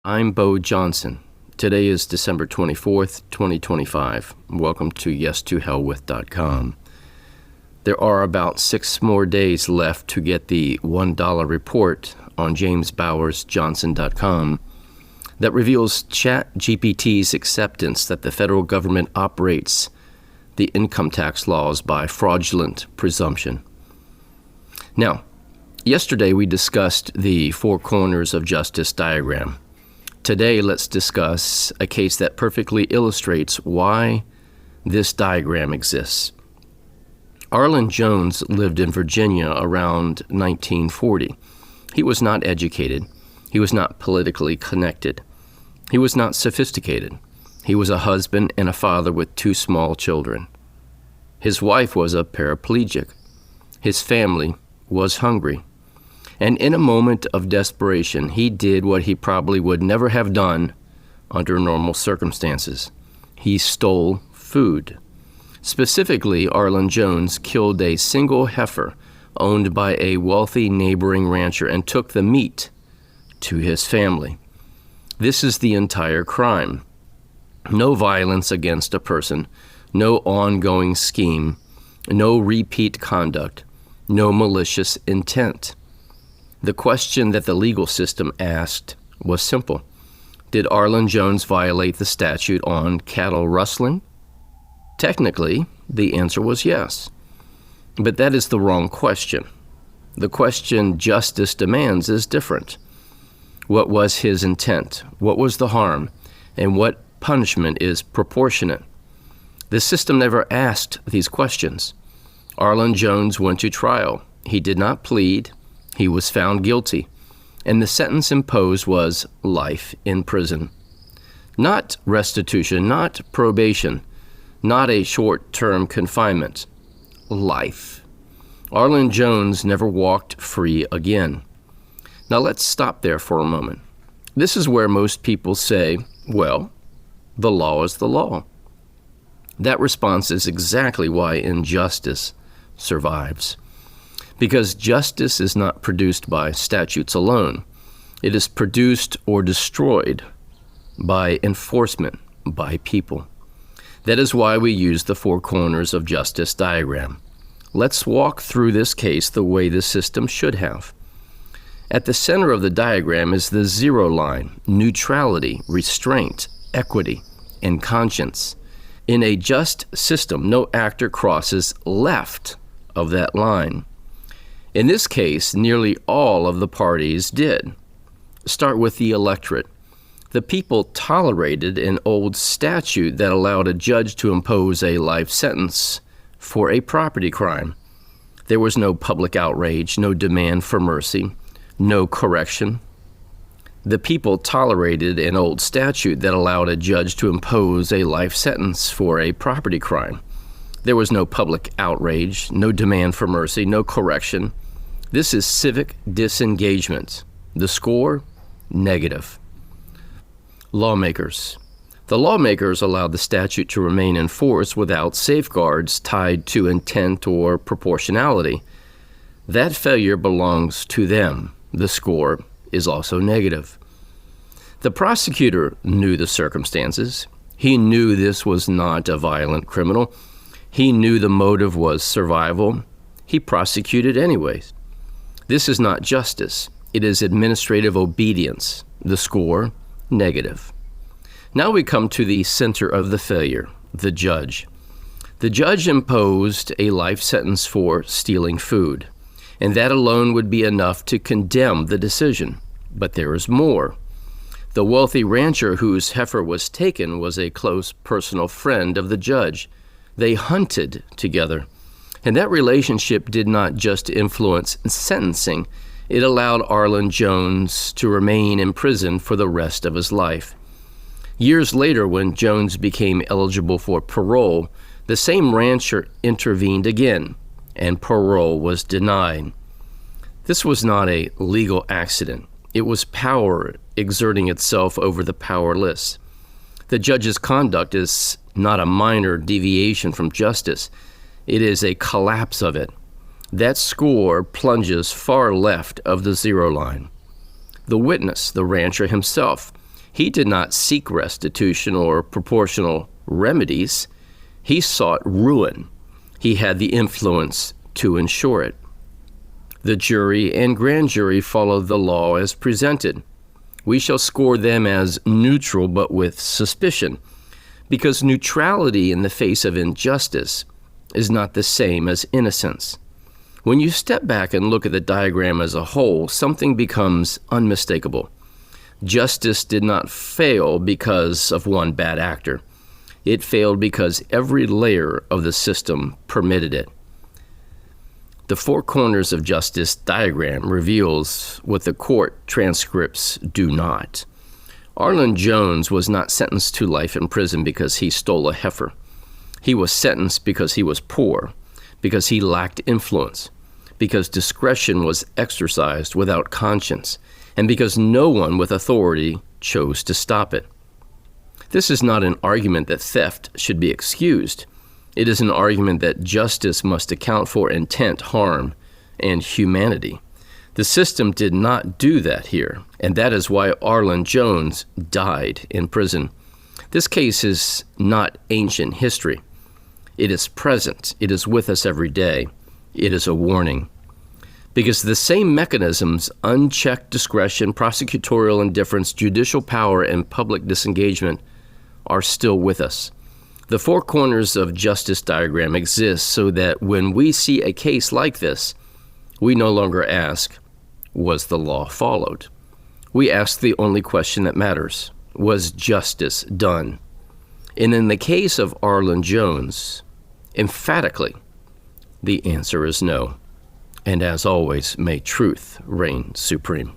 I'm Bo Johnson. Today is December 24th, 2025. Welcome to yes2hellwith.com. There are about 6 more days left to get the $1 report on jamesbowersjohnson.com that reveals ChatGPT's acceptance that the federal government operates the income tax laws by fraudulent presumption. Now, yesterday we discussed the four corners of justice diagram. Today, let's discuss a case that perfectly illustrates why this diagram exists. Arlen Jones lived in Virginia around 1940. He was not educated. He was not politically connected. He was not sophisticated. He was a husband and a father with 2 small children. His wife was a paraplegic. His family was hungry. And in a moment of desperation, he did what he probably would never have done under normal circumstances. He stole food. Specifically, Arlen Jones killed a single heifer owned by a wealthy neighboring rancher and took the meat to his family. This is the entire crime. No violence against a person, no ongoing scheme, no repeat conduct, no malicious intent. The question that the legal system asked was simple. Did Arlen Jones violate the statute on cattle rustling? Technically, the answer was yes. But that is the wrong question. The question justice demands is different. What was his intent? What was the harm? And what punishment is proportionate? The system never asked these questions. Arlen Jones went to trial. He did not plead. He was found guilty, and the sentence imposed was life in prison. Not restitution, not probation, not a short-term confinement. Life. Arlen Jones never walked free again. Now let's stop there for a moment. This is where most people say, well, the law is the law. That response is exactly why injustice survives. Because justice is not produced by statutes alone. It is produced or destroyed by enforcement, by people. That is why we use the four corners of justice diagram. Let's walk through this case the way the system should have. At the center of the diagram is the zero line, neutrality, restraint, equity, and conscience. In a just system, no actor crosses left of that line. In this case, nearly all of the parties did. Start with the electorate. The people tolerated an old statute that allowed a judge to impose a life sentence for a property crime. There was no public outrage, no demand for mercy, no correction. The people tolerated an old statute that allowed a judge to impose a life sentence for a property crime. There was no public outrage, no demand for mercy, no correction. This is civic disengagement. The score, negative. Lawmakers. The lawmakers allowed the statute to remain in force without safeguards tied to intent or proportionality. That failure belongs to them. The score is also negative. The prosecutor knew the circumstances. He knew this was not a violent criminal. He knew the motive was survival. He prosecuted anyways. This is not justice. It is administrative obedience. The score, negative. Now we come to the center of the failure, the judge. The judge imposed a life sentence for stealing food, and that alone would be enough to condemn the decision. But there is more. The wealthy rancher whose heifer was taken was a close personal friend of the judge. They hunted together. And that relationship did not just influence sentencing. It allowed Arlen Jones to remain in prison for the rest of his life. Years later, when Jones became eligible for parole, the same rancher intervened again, and parole was denied. This was not a legal accident. It was power exerting itself over the powerless. The judge's conduct is not a minor deviation from justice. It is a collapse of it. That score plunges far left of the zero line. The witness, the rancher himself, He did not seek restitution or proportional remedies. He sought ruin. He had the influence to ensure it. The jury and grand jury followed the law as presented. We shall score them as neutral but with suspicion, because neutrality in the face of injustice is not the same as innocence. When you step back and look at the diagram as a whole, something becomes unmistakable. Justice did not fail because of one bad actor. It failed because every layer of the system permitted it. The four corners of justice diagram reveals what the court transcripts do not. Arlen Jones was not sentenced to life in prison because he stole a heifer. He was sentenced because he was poor, because he lacked influence, because discretion was exercised without conscience, and because no one with authority chose to stop it. This is not an argument that theft should be excused. It is an argument that justice must account for intent, harm, and humanity. The system did not do that here, and that is why Arlen Jones died in prison. This case is not ancient history. It is present. It is with us every day. It is a warning. Because the same mechanisms, unchecked discretion, prosecutorial indifference, judicial power, and public disengagement, are still with us. The four corners of justice diagram exist so that when we see a case like this, we no longer ask, was the law followed? We ask the only question that matters, was justice done? And in the case of Arlen Jones, emphatically, the answer is no. And as always, may truth reign supreme.